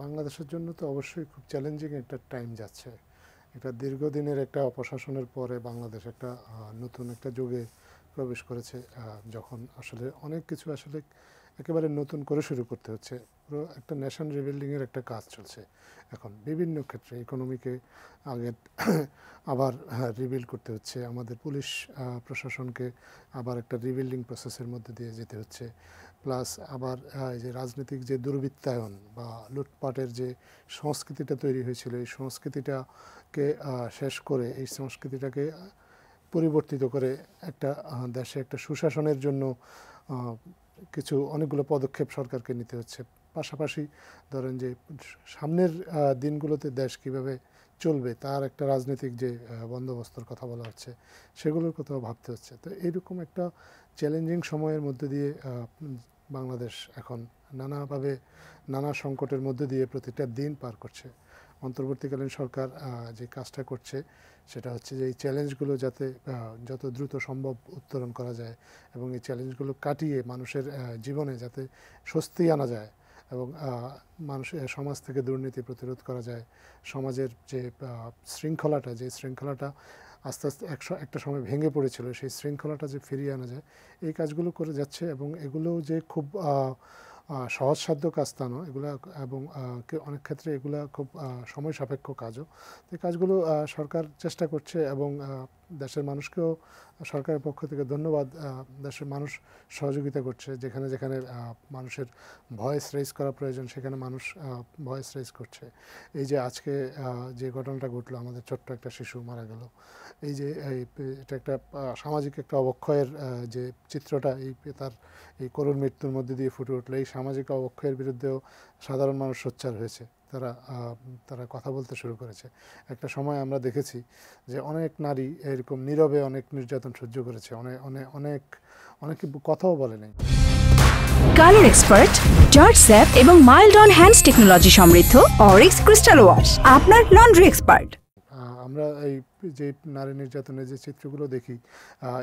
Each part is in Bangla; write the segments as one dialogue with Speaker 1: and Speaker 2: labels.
Speaker 1: বাংলাদেশের জন্য তো অবশ্যই খুব চ্যালেঞ্জিং একটা টাইম যাচ্ছে। এটা দীর্ঘদিনের একটা অপশাসনের পরে বাংলাদেশ একটা নতুন একটা যুগে প্রবেশ করেছে, যখন আসলে অনেক কিছু আসলে একেবারে নতুন করে শুরু করতে হচ্ছে। পুরো একটা নেশন রিবিল্ডিংয়ের একটা কাজ চলছে এখন বিভিন্ন ক্ষেত্রে। ইকোনমিকে আগে আবার রিবিল্ড করতে হচ্ছে, আমাদের পুলিশ প্রশাসনকে আবার একটা রিবিল্ডিং প্রসেসের মধ্যে দিয়ে যেতে হচ্ছে। প্লাস আবার এই যে রাজনৈতিক যে দুর্বৃত্তায়ন বা লুটপাটের যে সংস্কৃতিটা তৈরি হয়েছিল, এই সংস্কৃতিটাকে শেষ করে এই সংস্কৃতিটাকে পরিবর্তিত করে একটা দেশে একটা সুশাসনের জন্য কিছু অনেকগুলো পদক্ষেপ সরকারকে নিতে হচ্ছে। পাশাপাশি ধরেন যে সামনের দিনগুলোতে দেশ কিভাবে চলবে তার একটা রাজনৈতিক যে বন্দোবস্তর কথা বলা হচ্ছে, সেগুলোর কথাও ভাবতে হচ্ছে। তো এইরকম একটা চ্যালেঞ্জিং সময়ের মধ্যে দিয়ে বাংলাদেশ এখন নানাভাবে নানা সংকটের মধ্যে দিয়ে প্রতিটা দিন পার করছে। অন্তর্বর্তীকালীন সরকার যে কাজটা করছে সেটা হচ্ছে যে এই চ্যালেঞ্জগুলো যাতে যত দ্রুত সম্ভব উত্তরণ করা যায় এবং এই চ্যালেঞ্জগুলো কাটিয়ে মানুষের জীবনে যাতে স্বস্তি আনা যায় এবং মানুষের সমাজ থেকে দুর্নীতি প্রতিরোধ করা যায়, সমাজের যে শৃঙ্খলাটা আস্তে আস্তে একটা সময় ভেঙে পড়েছিল, সেই শৃঙ্খলাটা যে ফিরিয়ে আনা যায়, এই কাজগুলো করে যাচ্ছে। এবং এগুলো যে খুব সহজসাধ্য কাজ তা নয় এগুলা, এবং অনেক ক্ষেত্রে এগুলা খুব সময় সাপেক্ষ কাজও। এই কাজগুলো সরকার চেষ্টা করছে এবং দেশের মানুষকেও সরকারের পক্ষ থেকে ধন্যবাদ। দেশের মানুষ সহযোগিতা করছে, যেখানে যেখানে মানুষের ভয়েস রেজ করা প্রয়োজন সেখানে মানুষ ভয়েস রেজ করছে। এই যে আজকে যে ঘটনাটা ঘটলো, আমাদের ছোট্ট একটা শিশু মারা গেল, এই যে এটা একটা সামাজিক একটা অবক্ষয়ের যে চিত্রটা তার এই করুণ মৃত্যুর মধ্যে দিয়ে ফুটে উঠলো। এই সামাজিক অবক্ষয়ের বিরুদ্ধেও সাধারণ মানুষ সোচ্চার হয়েছে, তারা কথা বলতে শুরু করেছে। একটা সময় আমরা দেখেছি যে অনেক নারী এরকম নীরবে অনেক নির্যাতন সহ্য করেছে, অনেকে কথাও বলে নাই।
Speaker 2: কালার এক্সপার্ট, জর্জ স্যাপ এবং মাইল্ড অন হ্যান্ডস টেকনোলজি সমৃদ্ধ অরিক্স ক্রিস্টাল ওয়াশ আপনার লন্ড্রি এক্সপার্ট।
Speaker 1: আমরা এই যে নারী নির্যাতনের যে চিত্রগুলো দেখি,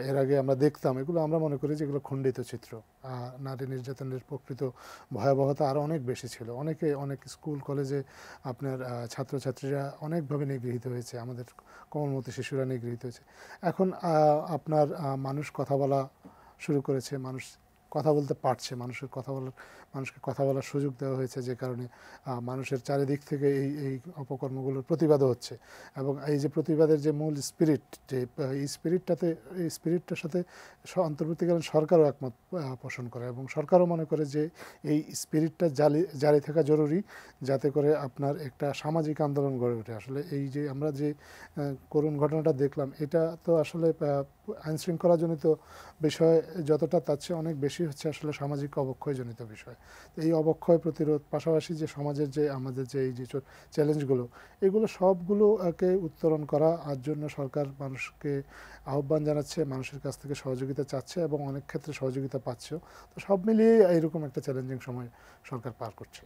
Speaker 1: এর আগে আমরা দেখতাম, এগুলো আমরা মনে করি যে এগুলো খণ্ডিত চিত্র। নারী নির্যাতনের প্রকৃত ভয়াবহতা আরও অনেক বেশি ছিল। অনেক স্কুল কলেজে আপনার ছাত্রছাত্রীরা অনেকভাবে নিগৃহীত হয়েছে, আমাদের কোমলমতি শিশুরা নিগৃহীত হয়েছে। এখন আপনার মানুষ কথা বলা শুরু করেছে, মানুষ কথা বলতে পারছে, মানুষকে কথা বলার সুযোগ দেওয়া হয়েছে, যে কারণে মানুষের চারিদিক থেকে এই অপকর্মগুলোর প্রতিবাদও হচ্ছে। এবং এই যে প্রতিবাদের যে মূল স্পিরিট, যে এই স্পিরিটটার সাথে অন্তর্বর্তীকালীন সরকারও একমত পোষণ করে এবং সরকারও মনে করে যে এই স্পিরিটটা জারি থাকা জরুরি, যাতে করে আপনার একটা সামাজিক আন্দোলন গড়ে ওঠে। আসলে এই যে আমরা যে করুণ ঘটনাটা দেখলাম, এটা তো আসলে আইনশৃঙ্খলাজনিত বিষয় যতটা, তার চেয়ে অনেক বেশি হচ্ছে আসলে সামাজিক অবক্ষয়জনিত বিষয়। এই অবক্ষয় প্রতিরোধ পাশাপাশি যে সমাজের যে আমাদের যে এই যে চ্যালেঞ্জগুলো, এগুলো সবগুলোকে উত্তরণ করা আর জন্য সরকার মানুষকে আহ্বান জানাচ্ছে, মানুষের কাছ থেকে সহযোগিতা চাচ্ছে এবং অনেক ক্ষেত্রে সহযোগিতা পাচ্ছেও। তো সব মিলিয়ে এইরকম একটা চ্যালেঞ্জিং সময় সরকার পার করছে।